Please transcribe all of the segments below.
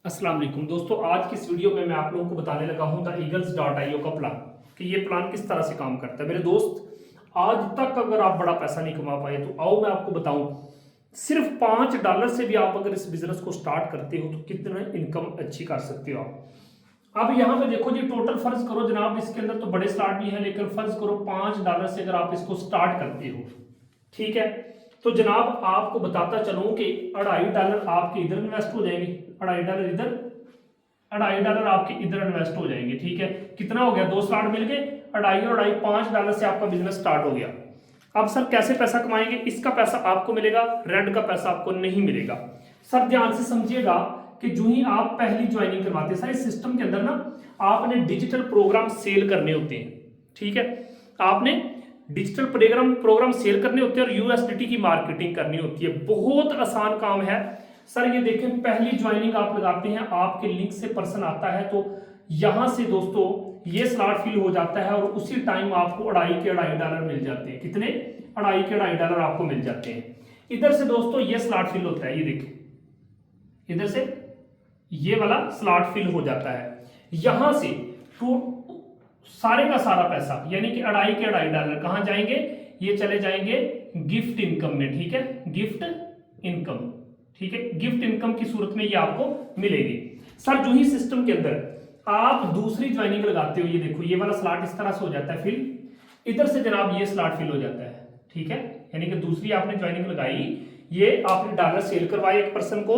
अस्सलाम वालेकुम दोस्तों, आज की इस वीडियो में मैं आप लोगों को बताने लगा हूं द eagles.io का प्लान कि ये प्लान किस तरह से काम करता है। मेरे दोस्त, आज तक अगर आप बड़ा पैसा नहीं कमा पाए तो आओ मैं आपको बताऊं, सिर्फ $5 से भी आप अगर इस बिजनेस को स्टार्ट करते हो तो कितना इनकम अच्छी कर सकते हो आप। अब यहाँ पे देखो जी, टोटल फर्ज करो जनाब, इसके अंदर तो बड़े स्टार्ट भी है, लेकिन फर्ज करो $5 से अगर आप इसको स्टार्ट करते हो, ठीक है, तो जनाब आपको बताता चलूं कि $2.5 आपके इधर इन्वेस्ट हो जाएंगे, $2.5 इधर, $2.5 आपके इधर इन्वेस्ट हो जाएंगे। ठीक है, कितना हो गया? 2 स्टार्ट मिल गए, $2.5 और $2.5 $5 से आपका बिजनेस स्टार्ट हो गया। अब सर कैसे पैसा कमाएंगे? इसका पैसा आपको मिलेगा, रेंट का पैसा आपको नहीं मिलेगा। सर ध्यान से समझिएगा कि जो ही आप पहली ज्वाइनिंग करवाते हैं, सर इस सिस्टम के अंदर ना आपने डिजिटल प्रोग्राम सेल करने होते हैं। ठीक है, आपने डिजिटल प्रोग्राम सेल करने होते हैं और यूएसडीटी की मार्केटिंग करनी होती है। बहुत आसान काम है सर। ये देखें, पहली ज्वाइनिंग आप लगाते हैं, आपके लिंक से पर्सन आता है तो यहां से दोस्तों ये स्लॉट फिल हो जाता है और उसी टाइम आपको $2.5 मिल जाते हैं। कितने? $2.5 आपको मिल जाते हैं। इधर से दोस्तों ये स्लॉट फिल होता है, ये देखिए, इधर से ये वाला स्लॉट फिल हो जाता है। यहां से तो सारे का सारा पैसा यानी कि $2.5 कहां जाएंगे? ये चले जाएंगे गिफ्ट इनकम में। ठीक है, गिफ्ट इनकम। ठीक है, गिफ्ट इनकम की सूरत में ये आपको मिलेगी। सर जो ही सिस्टम के अंदर आप दूसरी ज्वाइनिंग लगाते हो, ये देखो ये वाला स्लॉट इस तरह से हो जाता है फिल, इधर से जनाब ये स्लॉट फिल हो जाता है। ठीक है, यानी कि दूसरी आपने ज्वाइनिंग लगाई, ये आपने डॉलर सेल करवाए एक पर्सन को,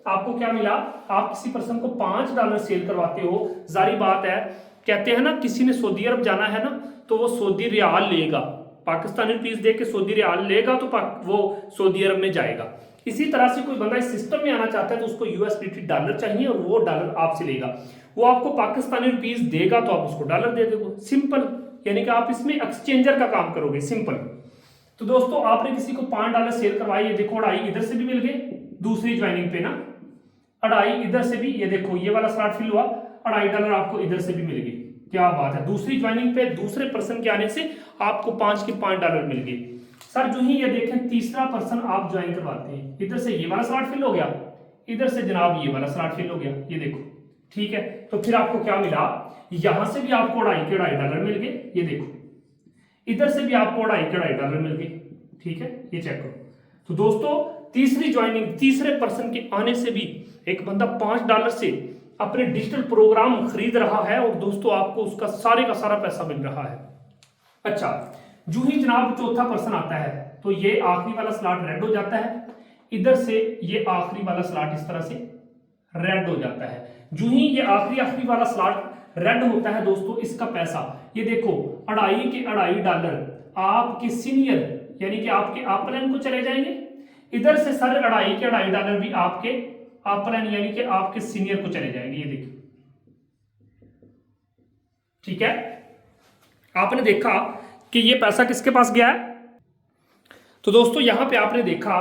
आपको क्या मिला? आप किसी पर्सन को $5 सेल करवाते हो। जारी बात है, कहते हैं ना, किसी ने सऊदी अरब जाना है ना तो वो सऊदी रियाल लेगा, पाकिस्तानी रुपीस दे के सऊदी रियाल लेगा तो वो सऊदी अरब में जाएगा। इसी तरह से कोई बंदा इस सिस्टम में आना चाहता है तो उसको यूएसडीटी डॉलर चाहिए और वो डॉलर आपसे लेगा, वो आपको पाकिस्तानी रुपीस देगा तो आप उसको डॉलर दे दोगे। सिंपल, यानी कि आप इसमें एक्सचेंजर का काम करोगे। सिंपल। तो दोस्तों आपने किसी को $5 सेल करवाई, ये देखो $2.5 इधर से भी मिल गए दूसरी ज्वाइनिंग पे ना, $2.5 इधर से भी, ये देखो ये वाला स्लॉट फिल हुआ, $2.5 आपको इधर से भी मिल गए। क्या बात है, दूसरी ज्वाइनिंग पे दूसरे पर्सन के आने से आपको $5 मिल गए। सर जो ही ये देखें तीसरा पर्सन आप ज्वाइन करवाते हैं, इधर से ये वाला स्लॉट फिल हो गया, इधर से जनाब ये वाला स्लॉट फिल हो गया, ये देखो। ठीक है, तो फिर आपको क्या मिला? यहां से भी आपको $2.5 मिल गए, ये देखो, इधर से भी आपको $2.5 मिल गए। ठीक है, ये चेक करो। तो दोस्तों तीसरी ज्वाइनिंग, तीसरे पर्सन के आने से भी एक बंदा $5 से अपने डिजिटल प्रोग्राम खरीद रहा है और दोस्तों आपको उसका सारे का सारा पैसा मिल रहा है। अच्छा, जो ही जनाब चौथा पर्सन आता है तो ये आखिरी वाला स्लॉट रेड हो जाता है, इधर से ये आखिरी वाला स्लॉट इस तरह से रेड हो जाता है। जो ही ये आखिरी वाला स्लॉट रेड होता है दोस्तों, इसका पैसा ये देखो $2.5 आपके सीनियर यानी कि आपके अपलाइन को चले जाएंगे, इधर से सर $2.5 भी आपके अपलाइन यानी कि आपके सीनियर को चले जाएंगे। ये देखिए, ठीक है, आपने देखा कि ये पैसा किसके पास गया है। तो दोस्तों यहां पे आपने देखा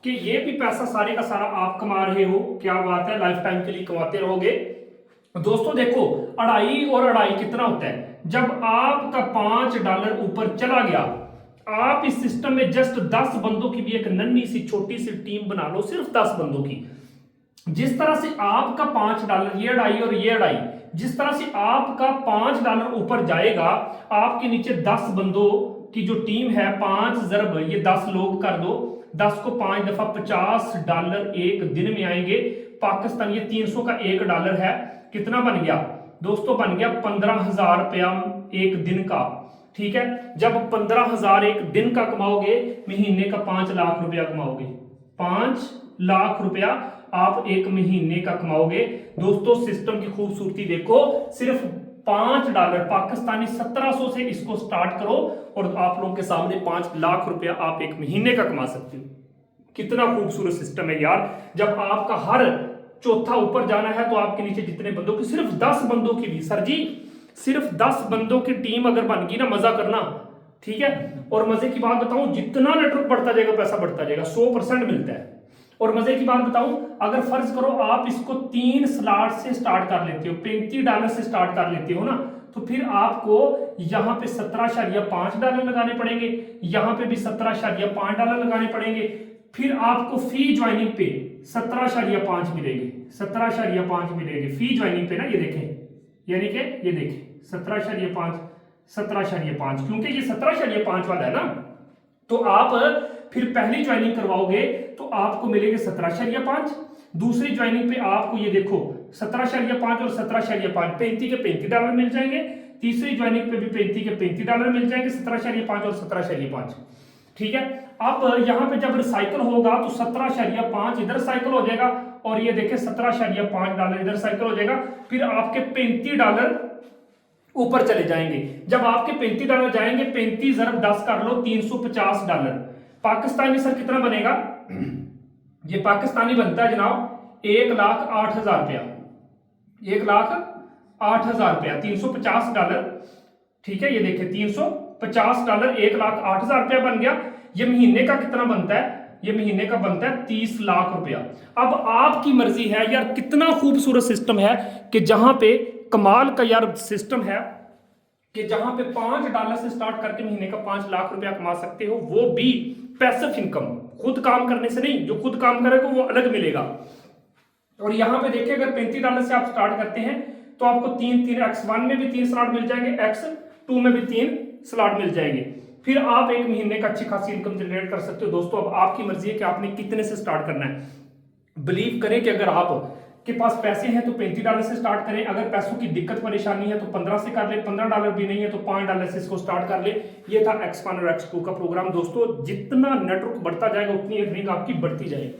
कि ये भी पैसा सारे का सारा आप कमा रहे हो। क्या बात है, लाइफ टाइम के लिए कमाते रहोगे। दोस्तों देखो 2.5 और 2.5 कितना होता है? जब आपका $5 ऊपर चला गया, आप इस सिस्टम में जस्ट 10 बंदों की भी एक नन्ही सी छोटी सी टीम बना लो, सिर्फ 10 बंदों की। जिस तरह से आपका $5 ये 2.5 और ये 2.5, जिस तरह से आपका $5 ऊपर जाएगा, आपके नीचे 10 बंदों की जो टीम है, 5 ज़रब ये 10 लोग कर दो, 10 को 5 दफा $50 एक दिन में आएंगे। पाकिस्तान ये 300 का $1 है, कितना बन गया दोस्तों? बन गया ₹15,000 एक दिन का। ठीक है, जब 15,000 एक दिन का कमाओगे, महीने का 5 लाख रुपया कमाओगे। 5 लाख रुपया आप एक महीने का कमाओगे। दोस्तों सिस्टम की खूबसूरती देखो, सिर्फ $5 पाकिस्तानी 1700 से इसको स्टार्ट करो और आप लोगों के सामने 5 लाख रुपया आप एक महीने का कमा सकते हो। कितना खूबसूरत सिस्टम है यार। जब आपका हर चौथा ऊपर जाना है तो आपके नीचे जितने बंदों की, सिर्फ 10 बंदों की भी, सर जी सिर्फ 10 बंदों की टीम अगर बन गई ना, मजा करना। ठीक है, और मजे की बात बताऊं, जितना नेटवर्क बढ़ता जाएगा पैसा बढ़ता जाएगा, 100% मिलता है। और मजे की बात बताऊं, अगर फर्ज करो आप इसको 3 स्लॉट से स्टार्ट कर लेते हो, $35 से स्टार्ट कर लेते हो ना, तो फिर आपको यहां पे $17.5 लगाने पड़ेंगे, यहां पे भी $17.5 लगाने पड़ेंगे। फिर आपको फी ज्वाइनिंग पे 17.5 मिलेंगे, 17.5 मिलेंगे फी ज्वाइनिंग पे ना, ये देखें, यानी कि ये देखें 17.5, 17.5, क्योंकि ये 17.5 वाला है ना, तो आप फिर पहली ज्वाइनिंग करवाओगे तो आपको मिलेंगे 17.5, दूसरी ज्वाइनिंग पे आपको ये देखो 17.5 और 17.5 $35 के $35 मिल जाएंगे, तीसरी ज्वाइनिंग पे भी $35 के $35 मिल जाएंगे, 17.5 और 17.5, ठीक है। अब यहां पे जब रिसाइकल होगा तो 17.5 इधर साइकिल हो जाएगा और ये देखें $17.5 इधर साइकिल हो जाएगा, फिर आपके $35 ऊपर चले जाएंगे। जब आपके $35 जाएंगे, 35 × 10 कर लो, $350। पाकिस्तानी सर कितना बनेगा? ये पाकिस्तानी बनता है जनाब 1,08,000 रुपया, 1,08,000 रुपया, $350, ठीक है। ये देखिए $350, 1,08,000 रुपया बन गया। ये महीने का कितना बनता है? ये महीने का बनता है 30 लाख रुपया। अब आपकी मर्जी है यार, कितना खूबसूरत सिस्टम है कि जहां पे कमाल का यार सिस्टम है कि जहां पे $5 से स्टार्ट करके महीने का 5 लाख रुपया कमा सकते हो, वो भी पैसिव इनकम, खुद काम करने से नहीं, जो खुद काम करेगा वो अलग मिलेगा। और यहां पे देखिए अगर $35 से आप स्टार्ट करते हैं तो आपको 3 X1 में भी 3 स्लॉट मिल जाएंगे, X2 में भी 3 स्लॉट मिल जाएंगे, फिर आप एक महीने का अच्छी खासी इनकम जनरेट कर सकते हो। दोस्तों अब आपकी मर्जी है कि आपने कितने से स्टार्ट करना है। बिलीव करें कि अगर आप के पास पैसे हैं तो $35 से स्टार्ट करें, अगर पैसों की दिक्कत परेशानी है तो 15 से कर ले, $15 भी नहीं है तो $5 से इसको स्टार्ट कर ले। ये था X1 और X2 का प्रोग्राम। दोस्तों जितना नेटवर्क बढ़ता जाएगा उतनी अर्निंग आपकी बढ़ती जाएगी।